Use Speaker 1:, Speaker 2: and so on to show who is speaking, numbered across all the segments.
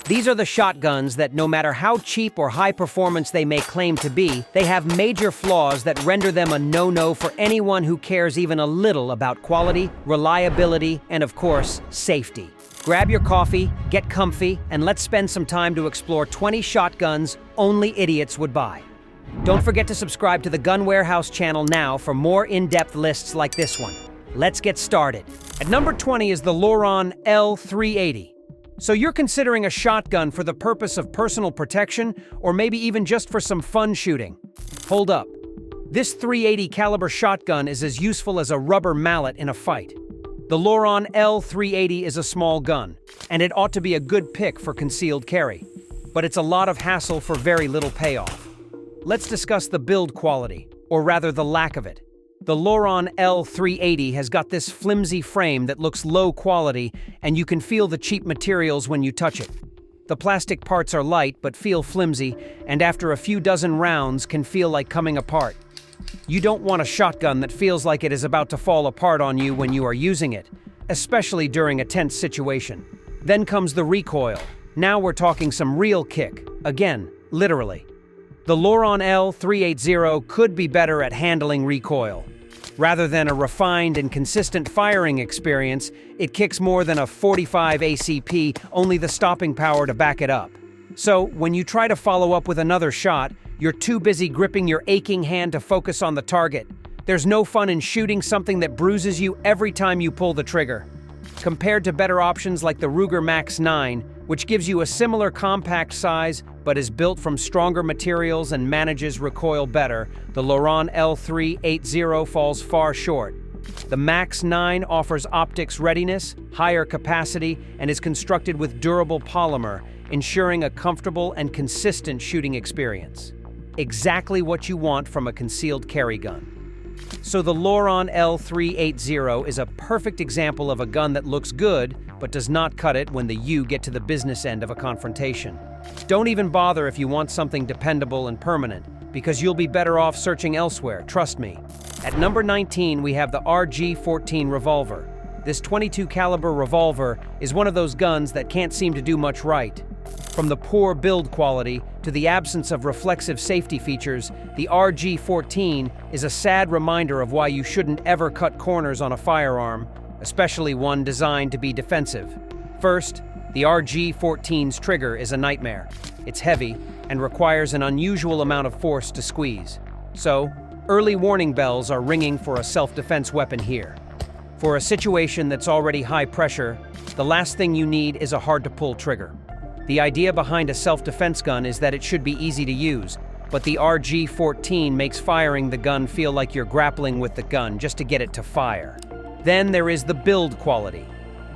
Speaker 1: These are the shotguns that, no matter how cheap or high performance they may claim to be, they have major flaws that render them a no-no for anyone who cares even a little about quality, reliability, and of course, safety. Grab your coffee, get comfy, and let's spend some time to explore 20 shotguns only idiots would buy. Don't forget to subscribe to the Gun Warehouse channel now for more in-depth lists like this one. Let's get started. At number 20 is the Loron L380. So you're considering a shotgun for the purpose of personal protection, or maybe even just for some fun shooting. Hold up. This .380 caliber shotgun is as useful as a rubber mallet in a fight. The Loron L380 is a small gun, and it ought to be a good pick for concealed carry. But it's a lot of hassle for very little payoff. Let's discuss the build quality, or rather the lack of it. The Loron L380 has got this flimsy frame that looks low quality, and you can feel the cheap materials when you touch it. The plastic parts are light but feel flimsy, and after a few dozen rounds can feel like coming apart. You don't want a shotgun that feels like it is about to fall apart on you when you are using it, especially during a tense situation. Then comes the recoil. Now we're talking some real kick. Again, literally. The Loron L380 could be better at handling recoil. Rather than a refined and consistent firing experience, it kicks more than a 45 ACP, only the stopping power to back it up. So, when you try to follow up with another shot, you're too busy gripping your aching hand to focus on the target. There's no fun in shooting something that bruises you every time you pull the trigger. Compared to better options like the Ruger Max 9, which gives you a similar compact size but is built from stronger materials and manages recoil better, the Loron L380 falls far short. The Max 9 offers optics readiness, higher capacity, and is constructed with durable polymer, ensuring a comfortable and consistent shooting experience. Exactly what you want from a concealed carry gun. So the Loron L380 is a perfect example of a gun that looks good, but does not cut it when the you get to the business end of a confrontation. Don't even bother if you want something dependable and permanent, because you'll be better off searching elsewhere, trust me. At number 19, we have the RG14 Revolver. This .22 caliber revolver is one of those guns that can't seem to do much right. From the poor build quality to the absence of reflexive safety features, the RG14 is a sad reminder of why you shouldn't ever cut corners on a firearm, especially one designed to be defensive. First, the RG14's trigger is a nightmare. It's heavy and requires an unusual amount of force to squeeze. So, early warning bells are ringing for a self-defense weapon here. For a situation that's already high pressure, the last thing you need is a hard-to-pull trigger. The idea behind a self-defense gun is that it should be easy to use, but the RG14 makes firing the gun feel like you're grappling with the gun just to get it to fire. Then there is the build quality.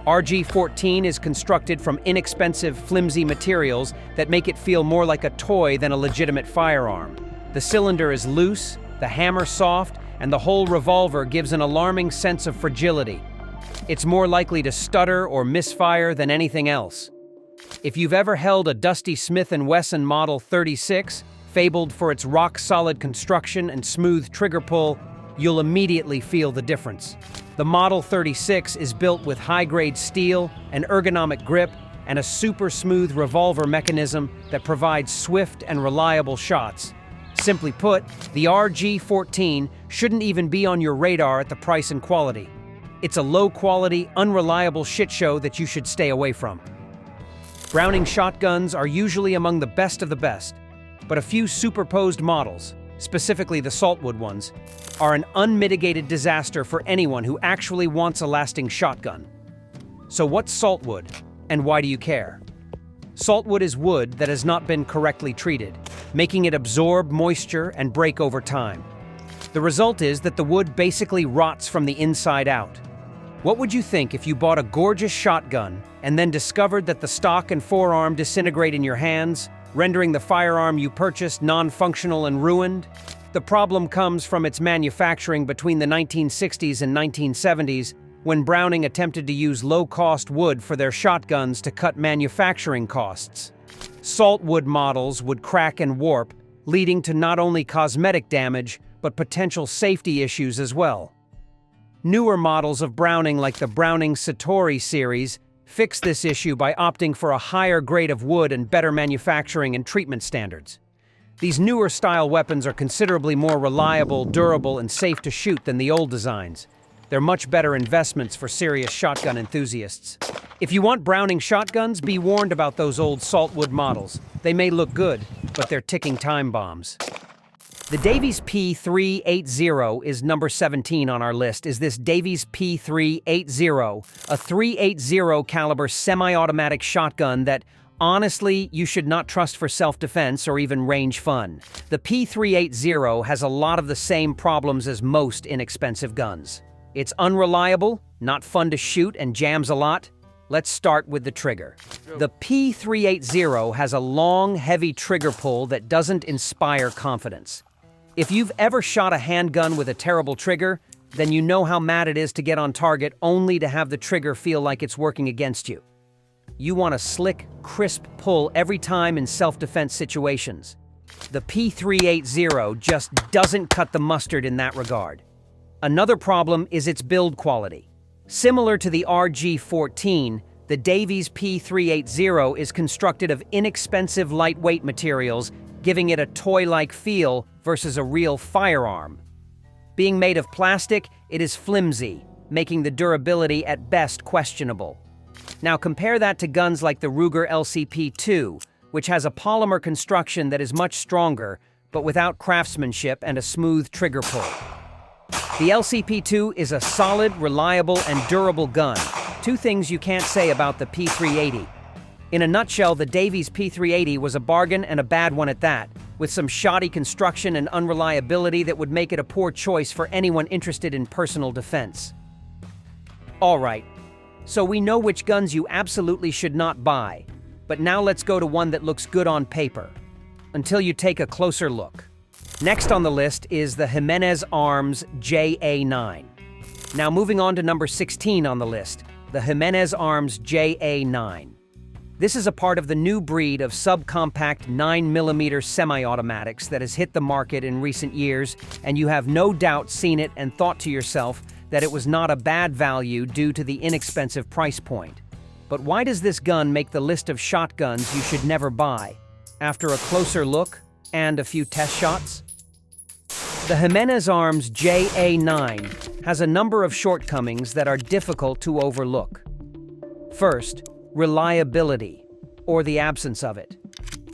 Speaker 1: RG14 is constructed from inexpensive, flimsy materials that make it feel more like a toy than a legitimate firearm. The cylinder is loose, the hammer soft, and the whole revolver gives an alarming sense of fragility. It's more likely to stutter or misfire than anything else. If you've ever held a dusty Smith & Wesson Model 36, fabled for its rock-solid construction and smooth trigger pull, you'll immediately feel the difference. The Model 36 is built with high-grade steel, an ergonomic grip, and a super smooth revolver mechanism that provides swift and reliable shots. Simply put, the RG14 shouldn't even be on your radar at the price and quality. It's a low-quality, unreliable shit show that you should stay away from. Browning shotguns are usually among the best of the best, but a few superposed models, specifically the Saltwood ones, are an unmitigated disaster for anyone who actually wants a lasting shotgun. So what's Saltwood, and why do you care? Saltwood is wood that has not been correctly treated, making it absorb moisture and break over time. The result is that the wood basically rots from the inside out. What would you think if you bought a gorgeous shotgun and then discovered that the stock and forearm disintegrate in your hands, rendering the firearm you purchased non-functional and ruined? The problem comes from its manufacturing between the 1960s and 1970s, when Browning attempted to use low-cost wood for their shotguns to cut manufacturing costs. Saltwood models would crack and warp, leading to not only cosmetic damage, but potential safety issues as well. Newer models of Browning, like the Browning Satori series, fix this issue by opting for a higher grade of wood and better manufacturing and treatment standards. These newer style weapons are considerably more reliable, durable, and safe to shoot than the old designs. They're much better investments for serious shotgun enthusiasts. If you want Browning shotguns, be warned about those old Saltwood models. They may look good, but they're ticking time bombs. The Davies P380 is number 17 on our list. Is this Davies P380, a .380 caliber semi-automatic shotgun that, honestly, you should not trust for self-defense or even range fun. The P380 has a lot of the same problems as most inexpensive guns. It's unreliable, not fun to shoot, and jams a lot. Let's start with the trigger. The P380 has a long, heavy trigger pull that doesn't inspire confidence. If you've ever shot a handgun with a terrible trigger, then you know how mad it is to get on target only to have the trigger feel like it's working against you. You want a slick, crisp pull every time in self-defense situations. The P380 just doesn't cut the mustard in that regard. Another problem is its build quality. Similar to the RG-14, the Davies P380 is constructed of inexpensive lightweight materials, giving it a toy-like feel versus a real firearm. Being made of plastic, it is flimsy, making the durability at best questionable. Now compare that to guns like the Ruger LCP2, which has a polymer construction that is much stronger, but without craftsmanship and a smooth trigger pull. The LCP2 is a solid, reliable, and durable gun, two things you can't say about the P380. In a nutshell, the Davies P380 was a bargain, and a bad one at that, with some shoddy construction and unreliability that would make it a poor choice for anyone interested in personal defense. Alright, so we know which guns you absolutely should not buy, but now let's go to one that looks good on paper, until you take a closer look. Next on the list is the Jimenez Arms JA9. Now moving on to number 16 on the list, the Jimenez Arms JA9. This is a part of the new breed of subcompact 9mm semi-automatics that has hit the market in recent years, and you have no doubt seen it and thought to yourself that it was not a bad value due to the inexpensive price point. But why does this gun make the list of shotguns you should never buy? After a closer look and a few test shots? The Jimenez Arms JA9 has a number of shortcomings that are difficult to overlook. First, reliability, or the absence of it.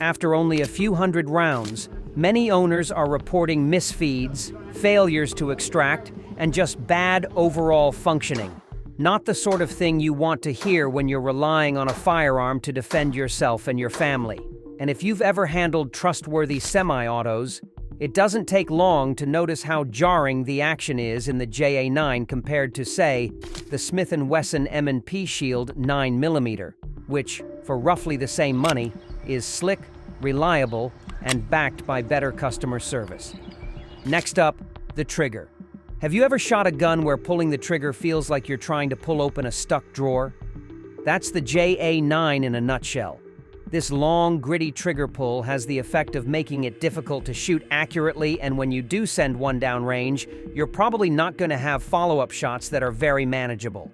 Speaker 1: After only a few hundred rounds, many owners are reporting misfeeds, failures to extract, and just bad overall functioning. Not the sort of thing you want to hear when you're relying on a firearm to defend yourself and your family. And if you've ever handled trustworthy semi-autos, it doesn't take long to notice how jarring the action is in the JA9 compared to, say, the Smith & Wesson M&P Shield 9mm, which, for roughly the same money, is slick, reliable, and backed by better customer service. Next up, the trigger. Have you ever shot a gun where pulling the trigger feels like you're trying to pull open a stuck drawer? That's the JA9 in a nutshell. This long, gritty trigger pull has the effect of making it difficult to shoot accurately, and when you do send one downrange, you're probably not going to have follow-up shots that are very manageable.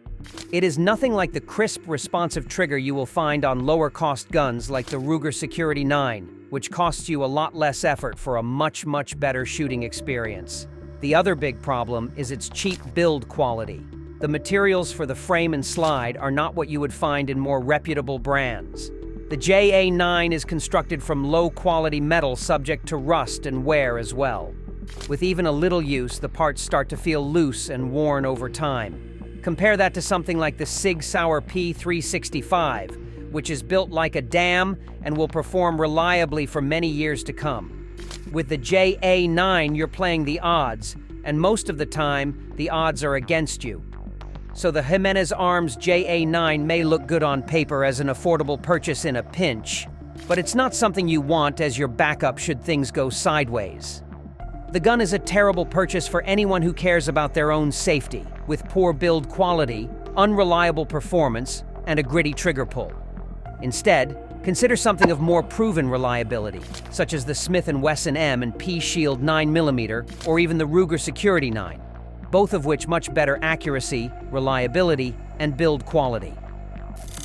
Speaker 1: It is nothing like the crisp, responsive trigger you will find on lower-cost guns like the Ruger Security 9, which costs you a lot less effort for a much, much better shooting experience. The other big problem is its cheap build quality. The materials for the frame and slide are not what you would find in more reputable brands. The JA9 is constructed from low-quality metal subject to rust and wear as well. With even a little use, the parts start to feel loose and worn over time. Compare that to something like the Sig Sauer P365, which is built like a dam and will perform reliably for many years to come. With the JA9, you're playing the odds, and most of the time, the odds are against you. So the Jimenez Arms JA9 may look good on paper as an affordable purchase in a pinch, but it's not something you want as your backup should things go sideways. The gun is a terrible purchase for anyone who cares about their own safety, with poor build quality, unreliable performance, and a gritty trigger pull. Instead, consider something of more proven reliability, such as the Smith & Wesson M&P Shield 9mm or even the Ruger Security 9. Both of which much better accuracy, reliability, and build quality.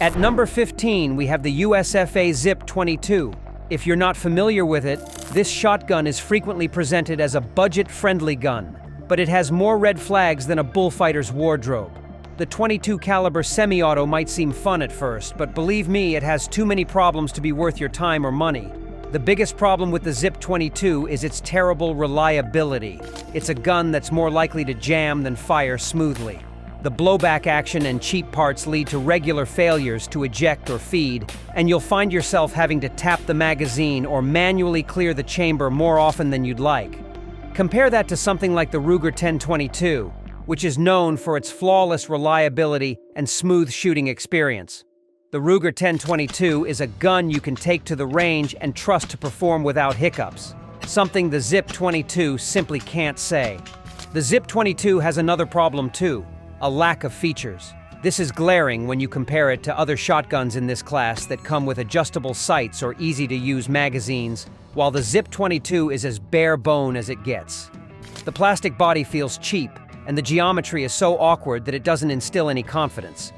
Speaker 1: At number 15, we have the USFA Zip 22. If you're not familiar with it, this shotgun is frequently presented as a budget-friendly gun, but it has more red flags than a bullfighter's wardrobe. The 22 caliber semi-auto might seem fun at first, but believe me, it has too many problems to be worth your time or money. The biggest problem with the Zip 22 is its terrible reliability. It's a gun that's more likely to jam than fire smoothly. The blowback action and cheap parts lead to regular failures to eject or feed, and you'll find yourself having to tap the magazine or manually clear the chamber more often than you'd like. Compare that to something like the Ruger 1022, which is known for its flawless reliability and smooth shooting experience. The Ruger 1022 is a gun you can take to the range and trust to perform without hiccups, something the Zip 22 simply can't say. The Zip 22 has another problem too, a lack of features. This is glaring when you compare it to other shotguns in this class that come with adjustable sights or easy-to-use magazines, while the Zip 22 is as bare bone as it gets. The plastic body feels cheap, and the geometry is so awkward that it doesn't instill any confidence.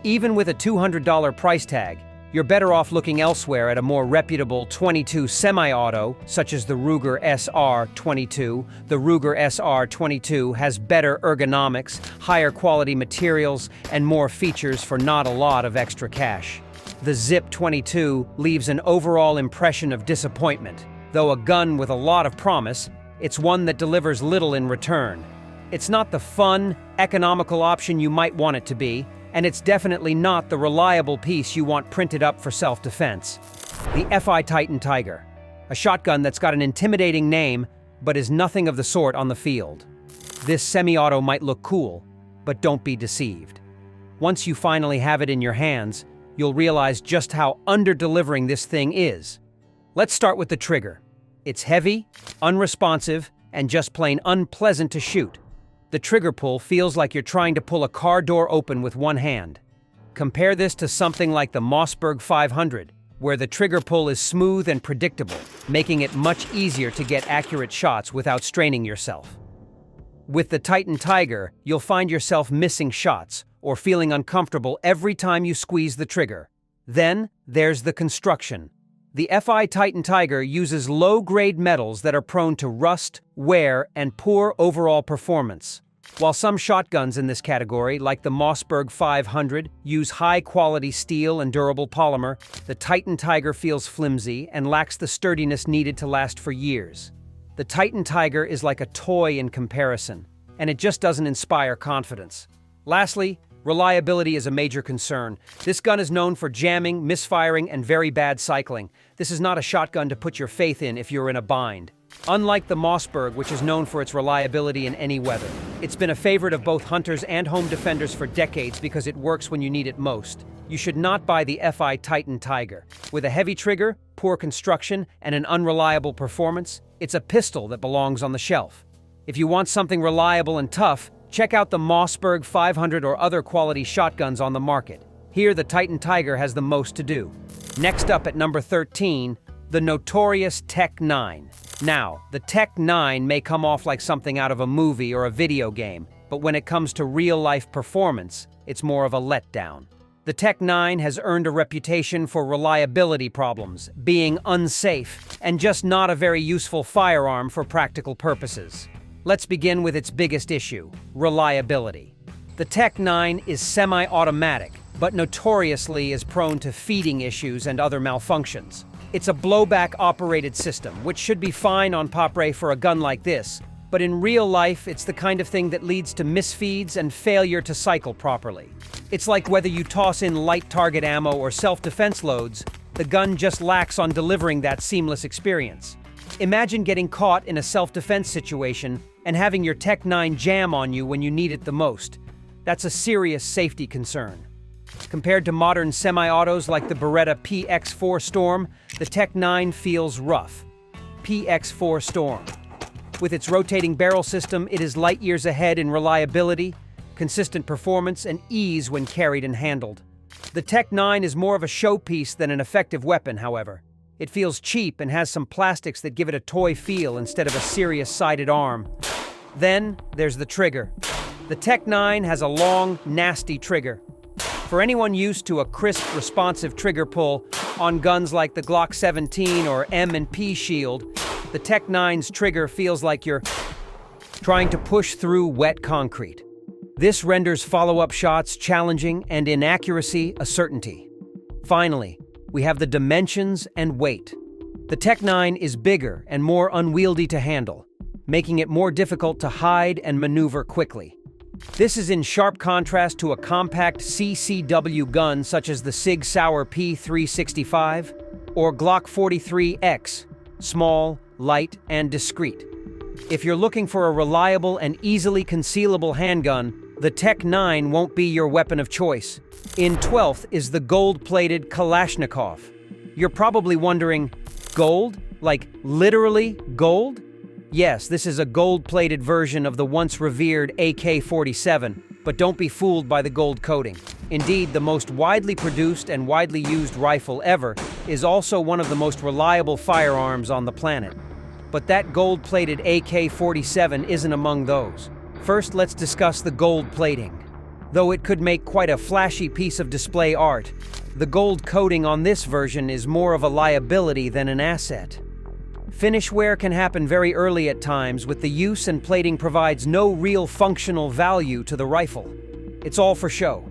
Speaker 1: Even with a $200 price tag, you're better off looking elsewhere at a more reputable 22 semi-auto, such as the Ruger SR22. The Ruger SR22 has better ergonomics, higher quality materials, and more features for not a lot of extra cash. The Zip 22 leaves an overall impression of disappointment. Though a gun with a lot of promise, it's one that delivers little in return. It's not the fun, economical option you might want it to be, and it's definitely not the reliable piece you want printed up for self-defense. The FI Titan Tiger, a shotgun that's got an intimidating name, but is nothing of the sort on the field. This semi-auto might look cool, but don't be deceived. Once you finally have it in your hands, you'll realize just how under-delivering this thing is. Let's start with the trigger. It's heavy, unresponsive, and just plain unpleasant to shoot. The trigger pull feels like you're trying to pull a car door open with one hand. Compare this to something like the Mossberg 500, where the trigger pull is smooth and predictable, making it much easier to get accurate shots without straining yourself. With the Titan Tiger, you'll find yourself missing shots or feeling uncomfortable every time you squeeze the trigger. Then, there's the construction. The FI Titan Tiger uses low-grade metals that are prone to rust, wear, and poor overall performance. While some shotguns in this category, like the Mossberg 500, use high-quality steel and durable polymer, the Titan Tiger feels flimsy and lacks the sturdiness needed to last for years. The Titan Tiger is like a toy in comparison, and it just doesn't inspire confidence. Lastly, reliability is a major concern. This gun is known for jamming, misfiring, and very bad cycling. This is not a shotgun to put your faith in if you're in a bind. Unlike the Mossberg, which is known for its reliability in any weather, it's been a favorite of both hunters and home defenders for decades because it works when you need it most. You should not buy the FI Titan Tiger. With a heavy trigger, poor construction, and an unreliable performance, it's a pistol that belongs on the shelf. If you want something reliable and tough, check out the Mossberg 500 or other quality shotguns on the market. Here, the Titan Tiger has the most to do. Next up at number 13, the notorious Tech 9. Now, the Tech 9 may come off like something out of a movie or a video game, but when it comes to real-life performance, it's more of a letdown. The Tech 9 has earned a reputation for reliability problems, being unsafe, and just not a very useful firearm for practical purposes. Let's begin with its biggest issue, reliability. The Tech 9 is semi-automatic, but notoriously is prone to feeding issues and other malfunctions. It's a blowback-operated system, which should be fine on Popray for a gun like this, but in real life, it's the kind of thing that leads to misfeeds and failure to cycle properly. It's like whether you toss in light target ammo or self-defense loads, the gun just lacks on delivering that seamless experience. Imagine getting caught in a self-defense situation and having your Tech 9 jam on you when you need it the most. That's a serious safety concern. Compared to modern semi-autos like the Beretta PX4 Storm, the Tech 9 feels rough. PX4 Storm. With its rotating barrel system, it is light years ahead in reliability, consistent performance, and ease when carried and handled. The Tech 9 is more of a showpiece than an effective weapon, however. It feels cheap and has some plastics that give it a toy feel instead of a serious sided arm. Then, there's the trigger. The Tech 9 has a long, nasty trigger. For anyone used to a crisp, responsive trigger pull on guns like the Glock 17 or M&P Shield, the Tech 9's trigger feels like you're trying to push through wet concrete. This renders follow-up shots challenging and inaccuracy a certainty. Finally, we have the dimensions and weight. The Tech 9 is bigger and more unwieldy to handle, making it more difficult to hide and maneuver quickly. This is in sharp contrast to a compact CCW gun such as the Sig Sauer P365 or Glock 43X, small, light, and discreet. If you're looking for a reliable and easily concealable handgun, the Tech 9 won't be your weapon of choice. In 12th is the gold-plated Kalashnikov. You're probably wondering, gold? Like literally gold? Yes, this is a gold-plated version of the once revered AK-47, but don't be fooled by the gold coating. Indeed, the most widely produced and widely used rifle ever is also one of the most reliable firearms on the planet. But that gold-plated AK-47 isn't among those. First, let's discuss the gold plating. Though it could make quite a flashy piece of display art, the gold coating on this version is more of a liability than an asset. Finish wear can happen very early at times, with the use and plating provides no real functional value to the rifle. It's all for show.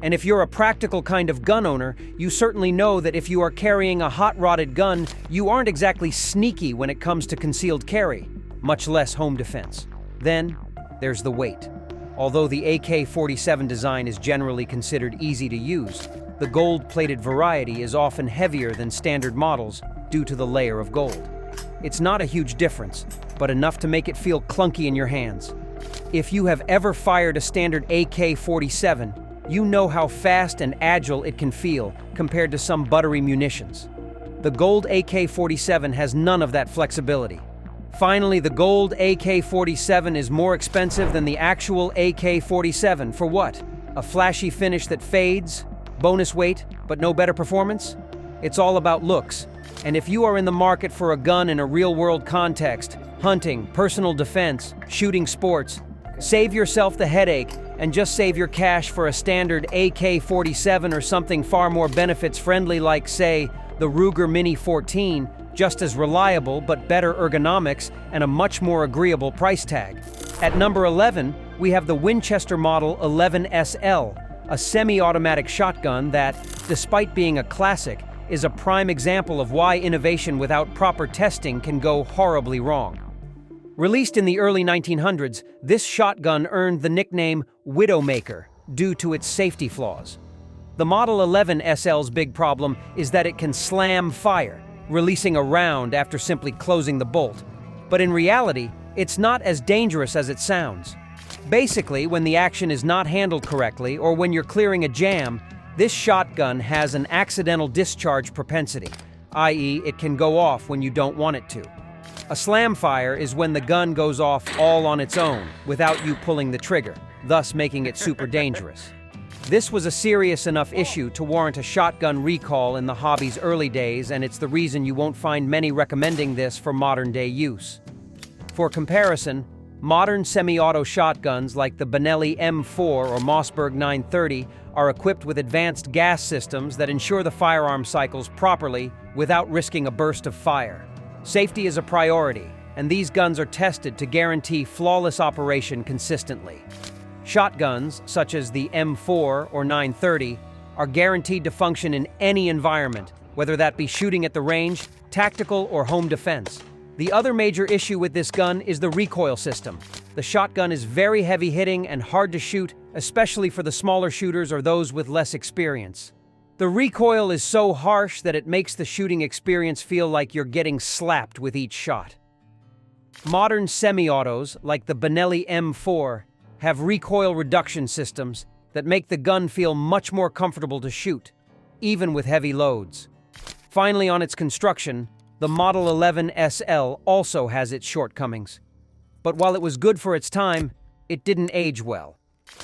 Speaker 1: And if you're a practical kind of gun owner, you certainly know that if you are carrying a hot-rodded gun, you aren't exactly sneaky when it comes to concealed carry, much less home defense. Then, there's the weight. Although the AK-47 design is generally considered easy to use, the gold-plated variety is often heavier than standard models due to the layer of gold. It's not a huge difference, but enough to make it feel clunky in your hands. If you have ever fired a standard AK-47, you know how fast and agile it can feel compared to some buttery munitions. The gold AK-47 has none of that flexibility. Finally, the gold AK-47 is more expensive than the actual AK-47 for what? A flashy finish that fades, bonus weight, but no better performance? It's all about looks. And if you are in the market for a gun in a real-world context, hunting, personal defense, shooting sports, save yourself the headache and just save your cash for a standard AK-47 or something far more benefits-friendly like, say, the Ruger Mini 14, just as reliable but better ergonomics and a much more agreeable price tag. At number 11, we have the Winchester Model 11SL, a semi-automatic shotgun that, despite being a classic, is a prime example of why innovation without proper testing can go horribly wrong. Released in the early 1900s, this shotgun earned the nickname Widowmaker due to its safety flaws. The Model 11SL's big problem is that it can slam fire, releasing a round after simply closing the bolt. But in reality, it's not as dangerous as it sounds. Basically, when the action is not handled correctly or when you're clearing a jam, this shotgun has an accidental discharge propensity, i.e., it can go off when you don't want it to. A slam fire is when the gun goes off all on its own, without you pulling the trigger, thus making it super dangerous. This was a serious enough issue to warrant a shotgun recall in the hobby's early days, and it's the reason you won't find many recommending this for modern-day use. For comparison, modern semi-auto shotguns like the Benelli M4 or Mossberg 930 are equipped with advanced gas systems that ensure the firearm cycles properly without risking a burst of fire. Safety is a priority, and these guns are tested to guarantee flawless operation consistently. Shotguns, such as the M4 or 930, are guaranteed to function in any environment, whether that be shooting at the range, tactical, or home defense. The other major issue with this gun is the recoil system. The shotgun is very heavy-hitting and hard to shoot, especially for the smaller shooters or those with less experience. The recoil is so harsh that it makes the shooting experience feel like you're getting slapped with each shot. Modern semi-autos, like the Benelli M4, have recoil reduction systems that make the gun feel much more comfortable to shoot, even with heavy loads. Finally, on its construction, the Model 11SL also has its shortcomings. But while it was good for its time, it didn't age well.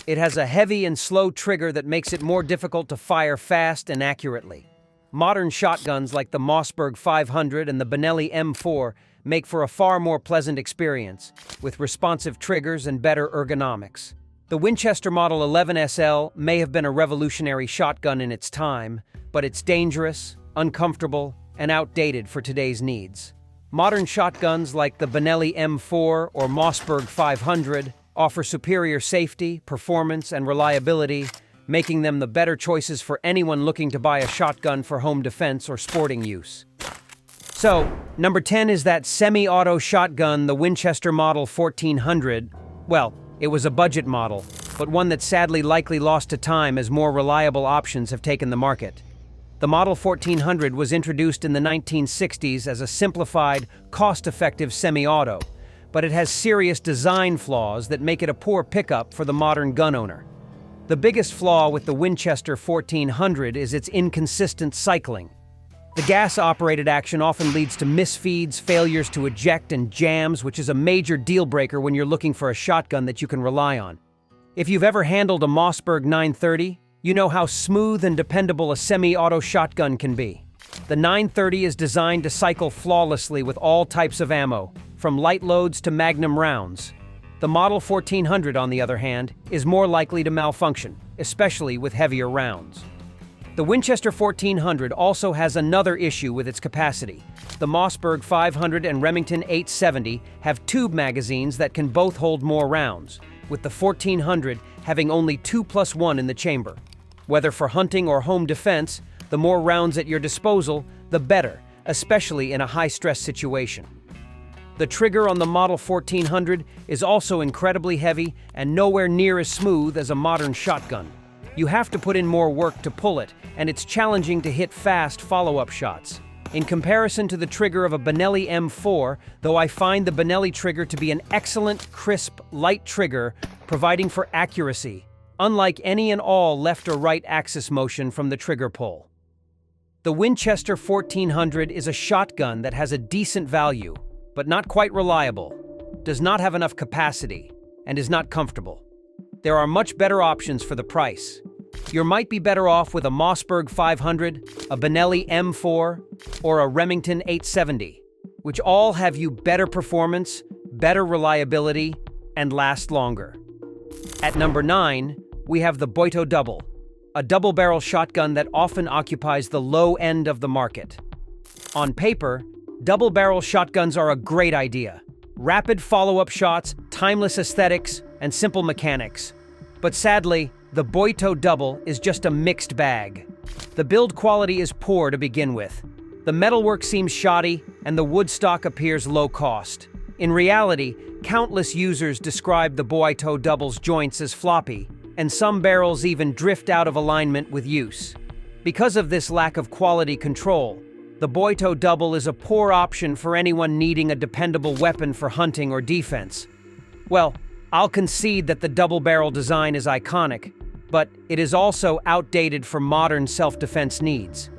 Speaker 1: It has a heavy and slow trigger that makes it more difficult to fire fast and accurately. Modern shotguns like the Mossberg 500 and the Benelli M4 make for a far more pleasant experience, with responsive triggers and better ergonomics. The Winchester Model 11SL may have been a revolutionary shotgun in its time, but it's dangerous, uncomfortable, and outdated for today's needs. Modern shotguns like the Benelli M4 or Mossberg 500 offer superior safety, performance, and reliability, making them the better choices for anyone looking to buy a shotgun for home defense or sporting use. So, number 10 is that semi-auto shotgun, the Winchester Model 1400. Well, it was a budget model, but one that sadly likely lost to time as more reliable options have taken the market. The Model 1400 was introduced in the 1960s as a simplified, cost-effective semi-auto, but it has serious design flaws that make it a poor pickup for the modern gun owner. The biggest flaw with the Winchester 1400 is its inconsistent cycling. The gas-operated action often leads to misfeeds, failures to eject, and jams, which is a major deal-breaker when you're looking for a shotgun that you can rely on. If you've ever handled a Mossberg 930, you know how smooth and dependable a semi-auto shotgun can be. The 930 is designed to cycle flawlessly with all types of ammo, from light loads to magnum rounds. The Model 1400, on the other hand, is more likely to malfunction, especially with heavier rounds. The Winchester 1400 also has another issue with its capacity. The Mossberg 500 and Remington 870 have tube magazines that can both hold more rounds, with the 1400 having only 2+1 in the chamber. Whether for hunting or home defense, the more rounds at your disposal, the better, especially in a high-stress situation. The trigger on the Model 1400 is also incredibly heavy and nowhere near as smooth as a modern shotgun. You have to put in more work to pull it, and it's challenging to hit fast follow-up shots. In comparison to the trigger of a Benelli M4, though I find the Benelli trigger to be an excellent, crisp, light trigger, providing for accuracy, unlike any and all left or right axis motion from the trigger pull. The Winchester 1400 is a shotgun that has a decent value, but not quite reliable, does not have enough capacity, and is not comfortable. There are much better options for the price. You might be better off with a Mossberg 500, a Benelli M4, or a Remington 870, which all have you better performance, better reliability, and last longer. At number 9, we have the Boito Double, a double-barrel shotgun that often occupies the low end of the market. On paper, double-barrel shotguns are a great idea. Rapid follow-up shots, timeless aesthetics, and simple mechanics. But sadly, the Boito Double is just a mixed bag. The build quality is poor to begin with. The metalwork seems shoddy, and the wood stock appears low cost. In reality, countless users describe the Boito Double's joints as floppy, and some barrels even drift out of alignment with use. Because of this lack of quality control, the Boito Double is a poor option for anyone needing a dependable weapon for hunting or defense. Well, I'll concede that the double-barrel design is iconic, but it is also outdated for modern self-defense needs.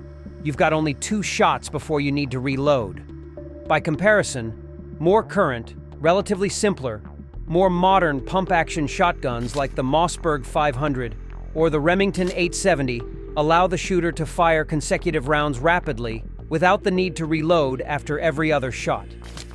Speaker 1: You've got only 2 shots before you need to reload. By comparison, more current, relatively simpler, more modern pump-action shotguns like the Mossberg 500 or the Remington 870 allow the shooter to fire consecutive rounds rapidly without the need to reload after every other shot.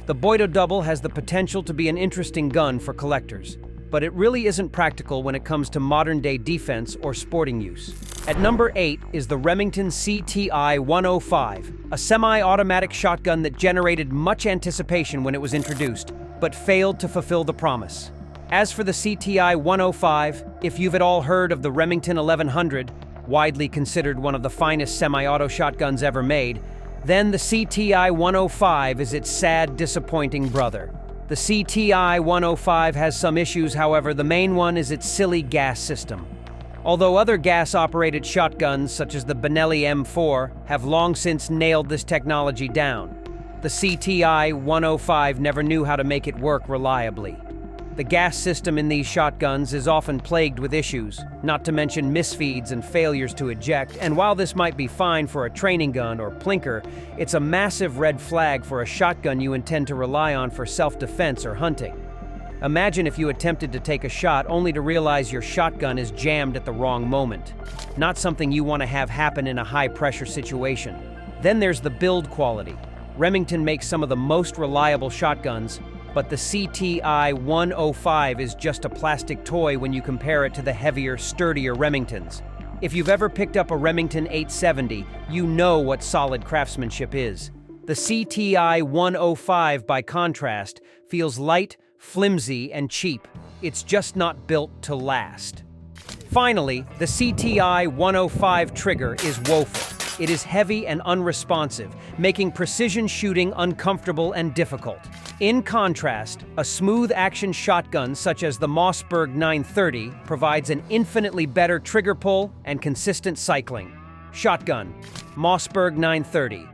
Speaker 1: The Boito Double has the potential to be an interesting gun for collectors, but it really isn't practical when it comes to modern-day defense or sporting use. At number 8 is the Remington CTI 105, a semi-automatic shotgun that generated much anticipation when it was introduced, but failed to fulfill the promise. As for the CTI 105, if you've at all heard of the Remington 1100, widely considered one of the finest semi-auto shotguns ever made, then the CTI 105 is its sad, disappointing brother. The CTI 105 has some issues, however. The main one is its silly gas system. Although other gas-operated shotguns, such as the Benelli M4, have long since nailed this technology down, the CTI 105 never knew how to make it work reliably. The gas system in these shotguns is often plagued with issues, not to mention misfeeds and failures to eject, and while this might be fine for a training gun or plinker, it's a massive red flag for a shotgun you intend to rely on for self-defense or hunting. Imagine if you attempted to take a shot only to realize your shotgun is jammed at the wrong moment. Not something you want to have happen in a high-pressure situation. Then there's the build quality. Remington makes some of the most reliable shotguns, but the CTI 105 is just a plastic toy when you compare it to the heavier, sturdier Remingtons. If you've ever picked up a Remington 870, you know what solid craftsmanship is. The CTI 105, by contrast, feels light, flimsy, and cheap. It's just not built to last. Finally, the CTI 105 trigger is woeful. It is heavy and unresponsive, making precision shooting uncomfortable and difficult. In contrast, a smooth-action shotgun such as the Mossberg 930 provides an infinitely better trigger pull and consistent cycling. Shotgun, Mossberg 930.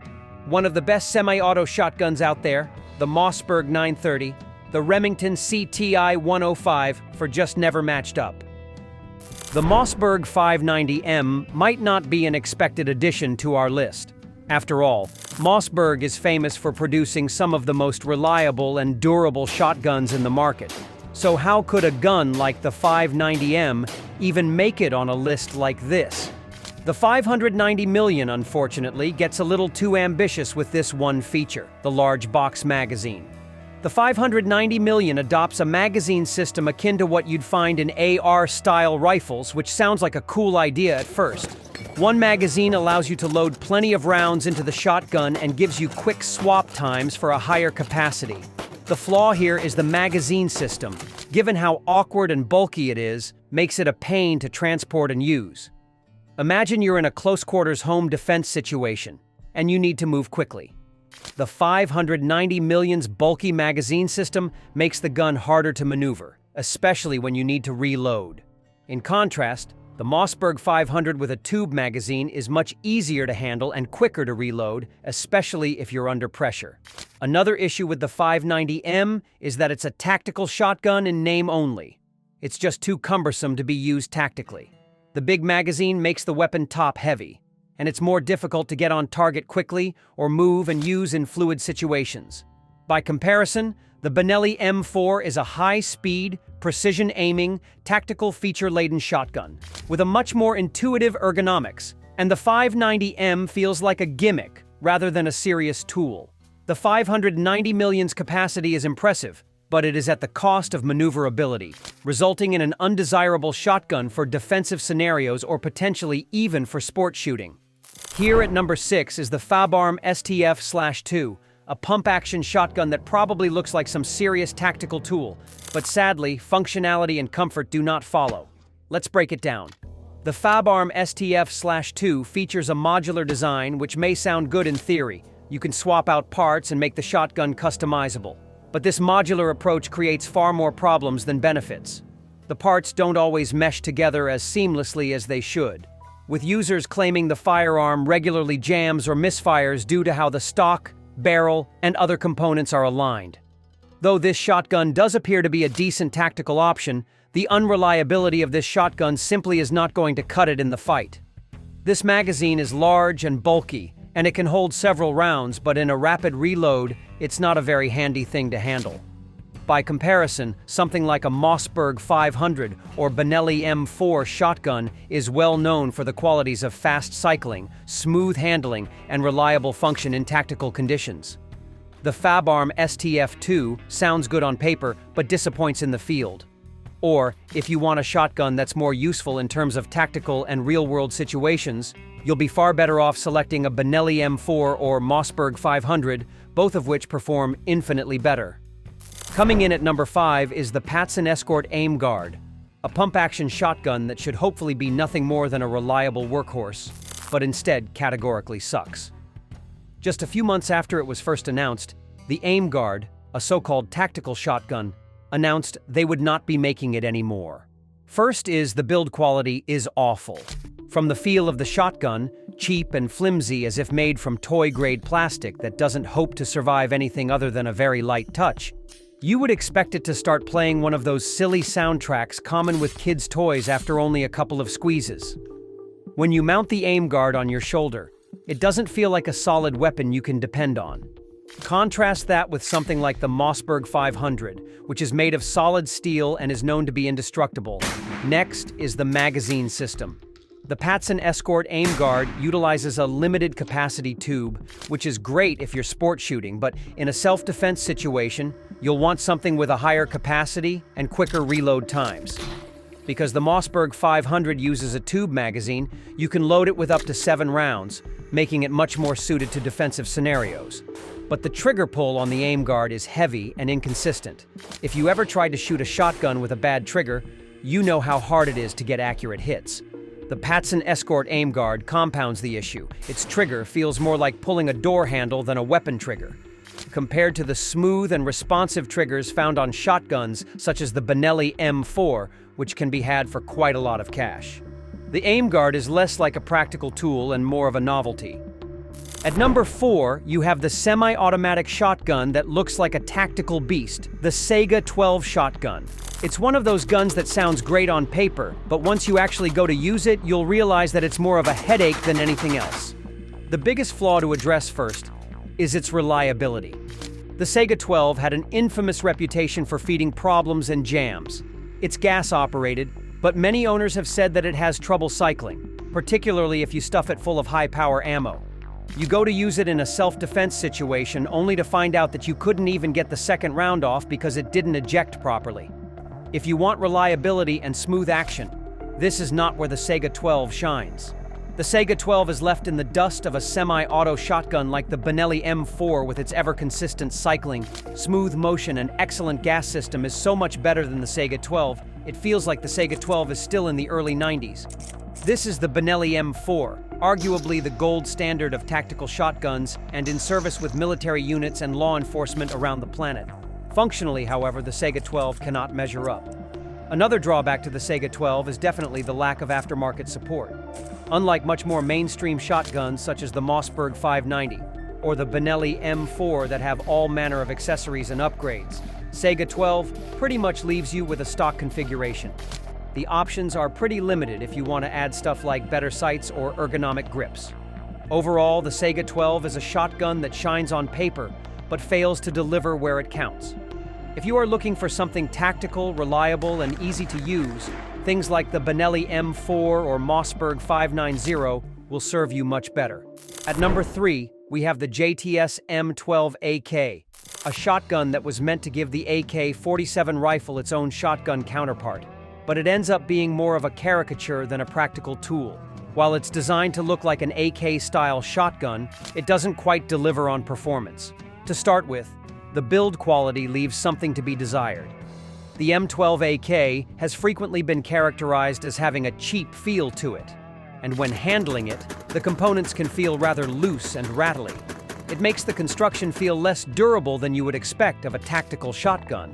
Speaker 1: One of the best semi-auto shotguns out there, the Mossberg 930, the Remington CTI 105 for just never matched up. The Mossberg 590M might not be an expected addition to our list. After all, Mossberg is famous for producing some of the most reliable and durable shotguns in the market. So how could a gun like the 590M even make it on a list like this? The 590mm, unfortunately, gets a little too ambitious with this one feature, the large box magazine. The 590mm adopts a magazine system akin to what you'd find in AR-style rifles, which sounds like a cool idea at first. One magazine allows you to load plenty of rounds into the shotgun and gives you quick swap times for a higher capacity. The flaw here is the magazine system. Given how awkward and bulky it is, makes it a pain to transport and use. Imagine you're in a close-quarters home defense situation, and you need to move quickly. The 590mm's bulky magazine system makes the gun harder to maneuver, especially when you need to reload. In contrast, the Mossberg 500 with a tube magazine is much easier to handle and quicker to reload, especially if you're under pressure. Another issue with the 590M is that it's a tactical shotgun in name only. It's just too cumbersome to be used tactically. The big magazine makes the weapon top-heavy, and it's more difficult to get on target quickly or move and use in fluid situations. By comparison, the Benelli M4 is a high-speed, precision-aiming, tactical feature-laden shotgun with a much more intuitive ergonomics, and the 590M feels like a gimmick rather than a serious tool. The 590mm's capacity is impressive, but it is at the cost of maneuverability, resulting in an undesirable shotgun for defensive scenarios or potentially even for sport shooting. Here at number 6 is the Fabarm STF/2, a pump-action shotgun that probably looks like some serious tactical tool, but sadly, functionality and comfort do not follow. Let's break it down. The Fabarm STF/2 features a modular design which may sound good in theory. You can swap out parts and make the shotgun customizable. But this modular approach creates far more problems than benefits. The parts don't always mesh together as seamlessly as they should, with users claiming the firearm regularly jams or misfires due to how the stock, barrel, and other components are aligned. Though this shotgun does appear to be a decent tactical option, the unreliability of this shotgun simply is not going to cut it in the fight. This magazine is large and bulky, and it can hold several rounds, but in a rapid reload, it's not a very handy thing to handle. By comparison, something like a Mossberg 500 or Benelli M4 shotgun is well known for the qualities of fast cycling, smooth handling, and reliable function in tactical conditions. The Fabarm STF2 sounds good on paper, but disappoints in the field. Or, if you want a shotgun that's more useful in terms of tactical and real-world situations, you'll be far better off selecting a Benelli M4 or Mossberg 500, both of which perform infinitely better. Coming in at number 5 is the Patson Escort Aim Guard, a pump-action shotgun that should hopefully be nothing more than a reliable workhorse, but instead categorically sucks. Just a few months after it was first announced, the Aim Guard, a so-called tactical shotgun, announced they would not be making it anymore. First is the build quality is awful. From the feel of the shotgun, cheap and flimsy as if made from toy-grade plastic that doesn't hope to survive anything other than a very light touch, you would expect it to start playing one of those silly soundtracks common with kids' toys after only a couple of squeezes. When you mount the Aim Guard on your shoulder, it doesn't feel like a solid weapon you can depend on. Contrast that with something like the Mossberg 500, which is made of solid steel and is known to be indestructible. Next is the magazine system. The Patson Escort Aim Guard utilizes a limited-capacity tube, which is great if you're sport shooting, but in a self-defense situation, you'll want something with a higher capacity and quicker reload times. Because the Mossberg 500 uses a tube magazine, you can load it with up to 7 rounds, making it much more suited to defensive scenarios. But the trigger pull on the aim guard is heavy and inconsistent. If you ever tried to shoot a shotgun with a bad trigger, you know how hard it is to get accurate hits. The Patson Escort aim guard compounds the issue. Its trigger feels more like pulling a door handle than a weapon trigger, compared to the smooth and responsive triggers found on shotguns such as the Benelli M4, which can be had for quite a lot of cash. The aim guard is less like a practical tool and more of a novelty. At number 4, you have the semi-automatic shotgun that looks like a tactical beast, the Saiga 12 shotgun. It's one of those guns that sounds great on paper, but once you actually go to use it, you'll realize that it's more of a headache than anything else. The biggest flaw to address first is its reliability. The Saiga 12 had an infamous reputation for feeding problems and jams. It's gas-operated, but many owners have said that it has trouble cycling, particularly if you stuff it full of high-power ammo. You go to use it in a self-defense situation only to find out that you couldn't even get the second round off because it didn't eject properly. If you want reliability and smooth action, this is not where the Saiga 12 shines. The Saiga 12 is left in the dust of a semi-auto shotgun like the Benelli M4 with its ever-consistent cycling, smooth motion, and excellent gas system is so much better than the Saiga 12, it feels like the Saiga 12 is still in the early 90s. This is the Benelli M4, arguably the gold standard of tactical shotguns and in service with military units and law enforcement around the planet. Functionally, however, the Saiga 12 cannot measure up. Another drawback to the Saiga 12 is definitely the lack of aftermarket support. Unlike much more mainstream shotguns such as the Mossberg 590 or the Benelli M4 that have all manner of accessories and upgrades, Saiga 12 pretty much leaves you with a stock configuration. The options are pretty limited if you want to add stuff like better sights or ergonomic grips. Overall, the Saiga 12 is a shotgun that shines on paper but fails to deliver where it counts. If you are looking for something tactical, reliable, and easy to use, things like the Benelli M4 or Mossberg 590 will serve you much better. At number 3, we have the JTS M12AK, a shotgun that was meant to give the AK-47 rifle its own shotgun counterpart, but it ends up being more of a caricature than a practical tool. While it's designed to look like an AK-style shotgun, it doesn't quite deliver on performance. To start with, the build quality leaves something to be desired. The M12AK has frequently been characterized as having a cheap feel to it, and when handling it, the components can feel rather loose and rattly. It makes the construction feel less durable than you would expect of a tactical shotgun.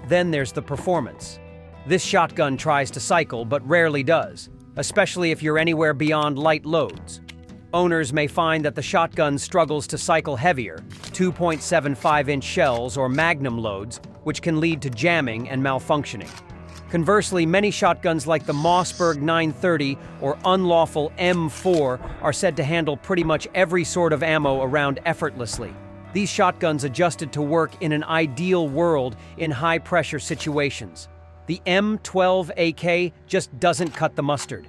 Speaker 1: Then there's the performance. This shotgun tries to cycle but rarely does, especially if you're anywhere beyond light loads. Owners may find that the shotgun struggles to cycle heavier, 2.75-inch shells or magnum loads, which can lead to jamming and malfunctioning. Conversely, many shotguns like the Mossberg 930 or unlawful M4 are said to handle pretty much every sort of ammo around effortlessly. These shotguns adjusted to work in an ideal world in high-pressure situations. The M12AK just doesn't cut the mustard.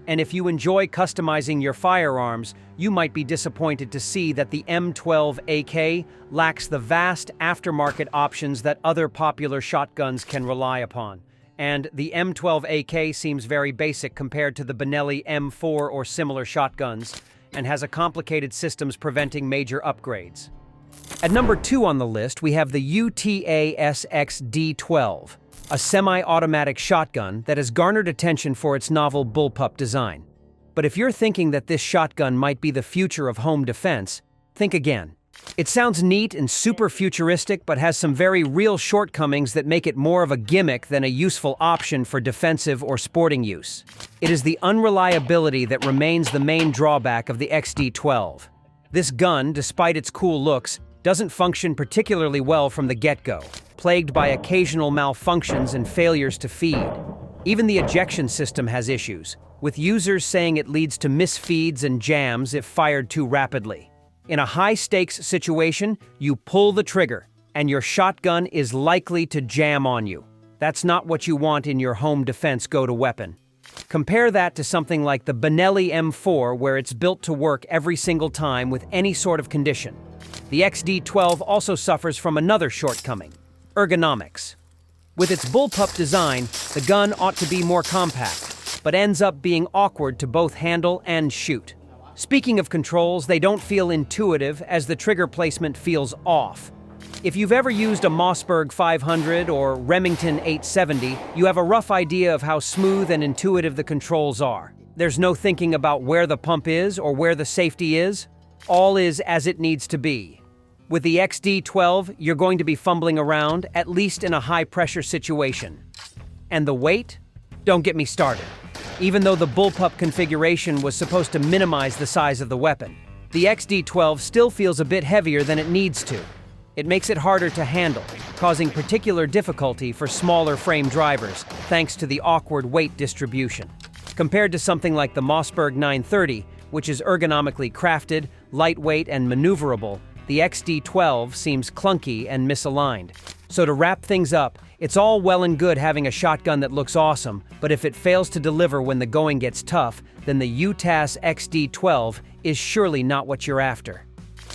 Speaker 1: And if you enjoy customizing your firearms, you might be disappointed to see that the M12AK lacks the vast aftermarket options that other popular shotguns can rely upon. And the M12AK seems very basic compared to the Benelli M4 or similar shotguns, and has a complicated systems preventing major upgrades. At number 2 on the list, we have the UTAS XD12. A semi-automatic shotgun that has garnered attention for its novel bullpup design. But if you're thinking that this shotgun might be the future of home defense, think again. It sounds neat and super futuristic, but has some very real shortcomings that make it more of a gimmick than a useful option for defensive or sporting use. It is the unreliability that remains the main drawback of the XD12. This gun, despite its cool looks, doesn't function particularly well from the get-go, plagued by occasional malfunctions and failures to feed. Even the ejection system has issues, with users saying it leads to misfeeds and jams if fired too rapidly. In a high-stakes situation, you pull the trigger, and your shotgun is likely to jam on you. That's not what you want in your home defense go-to weapon. Compare that to something like the Benelli M4, where it's built to work every single time with any sort of condition. The XD12 also suffers from another shortcoming: ergonomics. With its bullpup design, the gun ought to be more compact, but ends up being awkward to both handle and shoot. Speaking of controls, they don't feel intuitive as the trigger placement feels off. If you've ever used a Mossberg 500 or Remington 870, you have a rough idea of how smooth and intuitive the controls are. There's no thinking about where the pump is or where the safety is. All is as it needs to be. With the XD12, you're going to be fumbling around, at least in a high-pressure situation. And the weight? Don't get me started. Even though the bullpup configuration was supposed to minimize the size of the weapon, the XD12 still feels a bit heavier than it needs to. It makes it harder to handle, causing particular difficulty for smaller frame drivers, thanks to the awkward weight distribution. Compared to something like the Mossberg 930, which is ergonomically crafted, lightweight, and maneuverable, the XD12 seems clunky and misaligned. So to wrap things up, it's all well and good having a shotgun that looks awesome, but if it fails to deliver when the going gets tough, then the UTAS XD12 is surely not what you're after.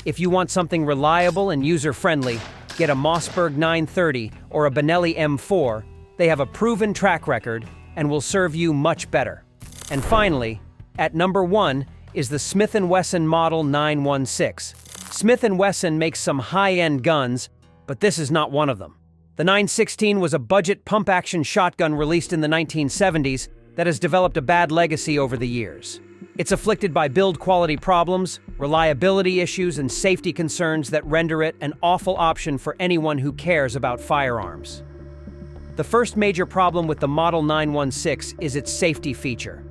Speaker 1: If you want something reliable and user-friendly, get a Mossberg 930 or a Benelli M4. They have a proven track record and will serve you much better. And finally, at number 1 is the Smith & Wesson Model 916. Smith & Wesson makes some high-end guns, but this is not one of them. The 916 was a budget pump-action shotgun released in the 1970s that has developed a bad legacy over the years. It's afflicted by build quality problems, reliability issues, and safety concerns that render it an awful option for anyone who cares about firearms. The first major problem with the Model 916 is its safety feature.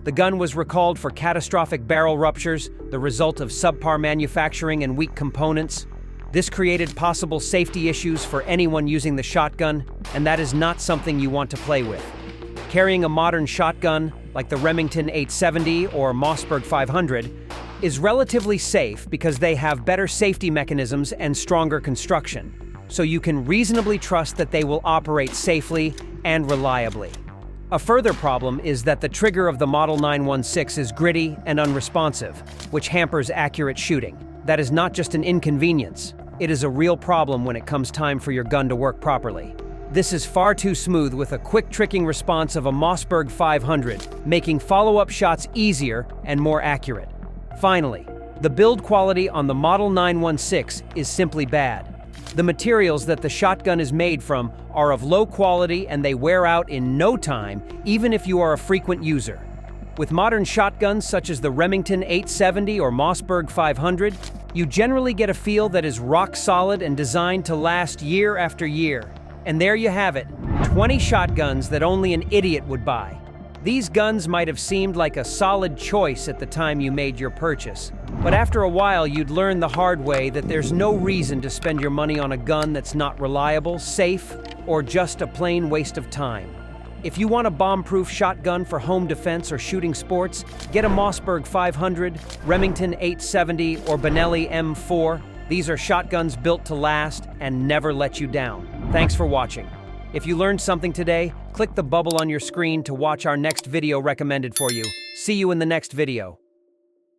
Speaker 1: The gun was recalled for catastrophic barrel ruptures, the result of subpar manufacturing and weak components. This created possible safety issues for anyone using the shotgun, and that is not something you want to play with. Carrying a modern shotgun, like the Remington 870 or Mossberg 500, is relatively safe because they have better safety mechanisms and stronger construction, so you can reasonably trust that they will operate safely and reliably. A further problem is that the trigger of the Model 916 is gritty and unresponsive, which hampers accurate shooting. That is not just an inconvenience, it is a real problem when it comes time for your gun to work properly. This is far too smooth with a quick tricking response of a Mossberg 500, making follow-up shots easier and more accurate. Finally, the build quality on the Model 916 is simply bad. The materials that the shotgun is made from are of low quality and they wear out in no time, even if you are a frequent user. With modern shotguns such as the Remington 870 or Mossberg 500, you generally get a feel that is rock solid and designed to last year after year. And there you have it, 20 shotguns that only an idiot would buy. These guns might have seemed like a solid choice at the time you made your purchase, but after a while you'd learn the hard way that there's no reason to spend your money on a gun that's not reliable, safe, or just a plain waste of time. If you want a bomb-proof shotgun for home defense or shooting sports, get a Mossberg 500, Remington 870, or Benelli M4. These are shotguns built to last and never let you down. Thanks for watching. If you learned something today, click the bubble on your screen to watch our next video recommended for you. See you in the next video.